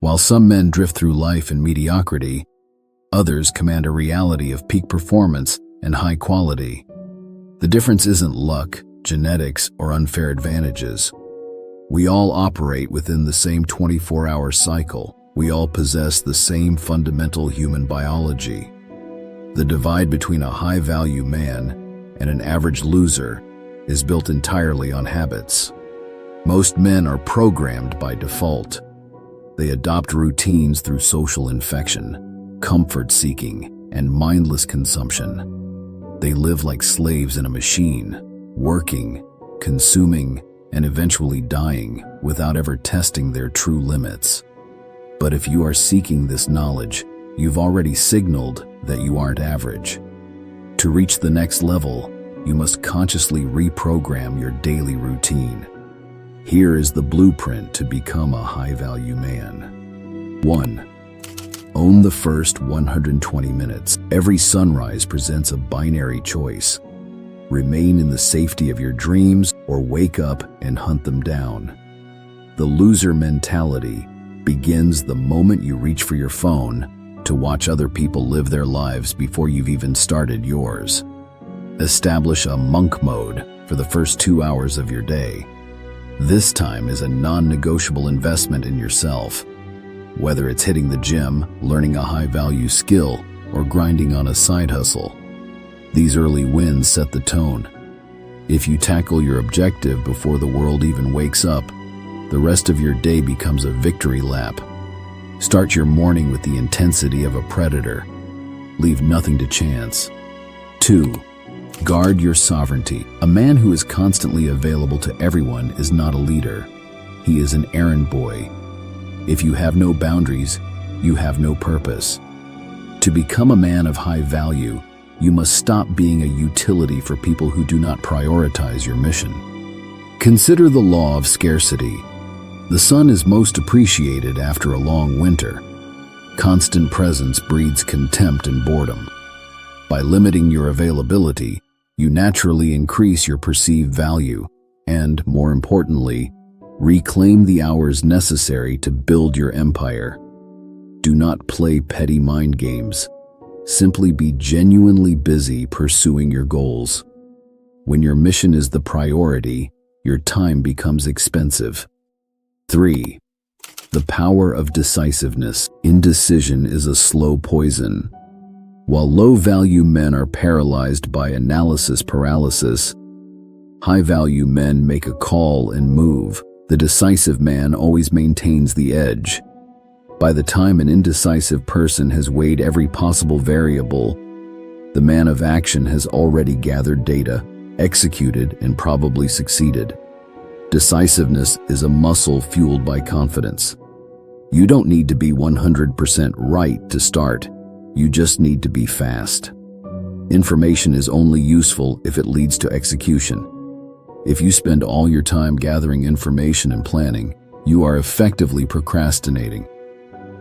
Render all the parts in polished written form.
While some men drift through life in mediocrity, others command a reality of peak performance and high quality. The difference isn't luck, genetics, or unfair advantages. We all operate within the same 24-hour cycle. We all possess the same fundamental human biology. The divide between a high-value man and an average loser is built entirely on habits. Most men are programmed by default. They adopt routines through social infection, comfort-seeking, and mindless consumption. They live like slaves in a machine, working, consuming, and eventually dying without ever testing their true limits. But if you are seeking this knowledge, you've already signaled that you aren't average. To reach the next level, you must consciously reprogram your daily routine. Here is the blueprint to become a high-value man. 1. Own the first 120 minutes. Every sunrise presents a binary choice. Remain in the safety of your dreams or wake up and hunt them down. The loser mentality begins the moment you reach for your phone to watch other people live their lives before you've even started yours. Establish a monk mode for the first 2 hours of your day. This time is a non-negotiable investment in yourself. Whether it's hitting the gym, learning a high-value skill, or grinding on a side hustle, these early wins set the tone. If you tackle your objective before the world even wakes up, the rest of your day becomes a victory lap. Start your morning with the intensity of a predator. Leave nothing to chance. 2. Guard your sovereignty. A man who is constantly available to everyone is not a leader. He is an errand boy. If you have no boundaries, you have no purpose. To become a man of high value, you must stop being a utility for people who do not prioritize your mission. Consider the law of scarcity. The sun is most appreciated after a long winter. Constant presence breeds contempt and boredom. By limiting your availability, you naturally increase your perceived value and, more importantly, reclaim the hours necessary to build your empire. Do not play petty mind games. Simply be genuinely busy pursuing your goals. When your mission is the priority, your time becomes expensive. 3. The power of decisiveness. Indecision is a slow poison. While low-value men are paralyzed by analysis paralysis, high-value men make a call and move. The decisive man always maintains the edge. By the time an indecisive person has weighed every possible variable, the man of action has already gathered data, executed, and probably succeeded. Decisiveness is a muscle fueled by confidence. You don't need to be 100% right to start. You just need to be fast. Information is only useful if it leads to execution. If you spend all your time gathering information and planning, you are effectively procrastinating.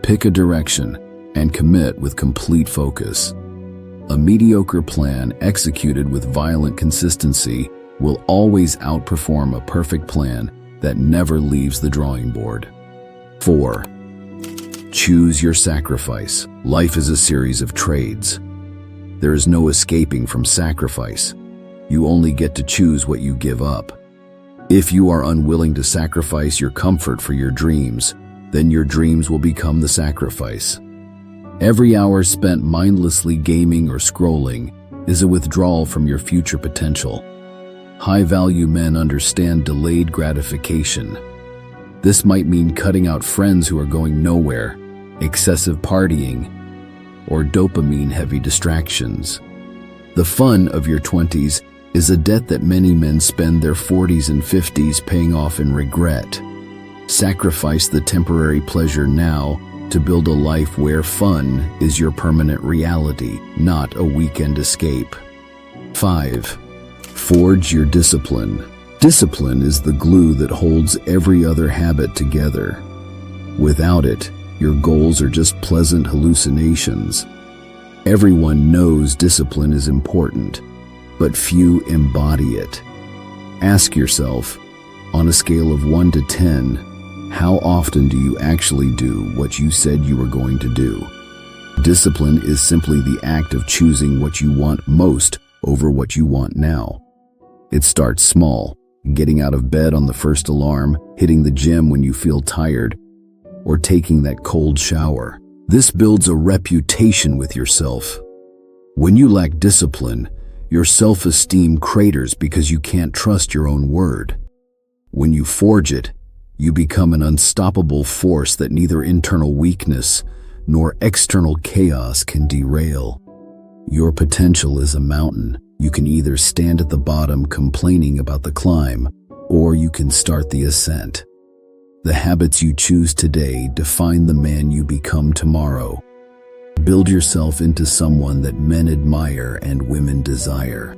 Pick a direction and commit with complete focus. A mediocre plan executed with violent consistency will always outperform a perfect plan that never leaves the drawing board. 4. Choose your sacrifice. Life is a series of trades. There is no escaping from sacrifice. You only get to choose what you give up. If you are unwilling to sacrifice your comfort for your dreams, then your dreams will become the sacrifice. Every hour spent mindlessly gaming or scrolling is a withdrawal from your future potential. High-value men understand delayed gratification. This might mean cutting out friends who are going nowhere, excessive partying, or dopamine-heavy distractions. The fun of your 20s is a debt that many men spend their 40s and 50s paying off in regret. Sacrifice the temporary pleasure now to build a life where fun is your permanent reality, not a weekend escape. 5. Forge your discipline. Discipline is the glue that holds every other habit together. Without it, your goals are just pleasant hallucinations. Everyone knows discipline is important, but few embody it. Ask yourself, on a scale of 1 to 10, How often do you actually do what you said you were going to do? Discipline is simply the act of choosing what you want most over what you want now. It starts small, getting out of bed on the first alarm, hitting the gym when you feel tired, or taking that cold shower. This builds a reputation with yourself. When you lack discipline, your self-esteem craters because you can't trust your own word. When you forge it, you become an unstoppable force that neither internal weakness nor external chaos can derail. Your potential is a mountain. You can either stand at the bottom complaining about the climb, or you can start the ascent. The habits you choose today define the man you become tomorrow. Build yourself into someone that men admire and women desire.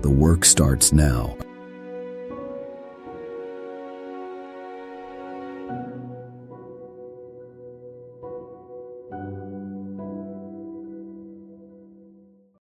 The work starts now.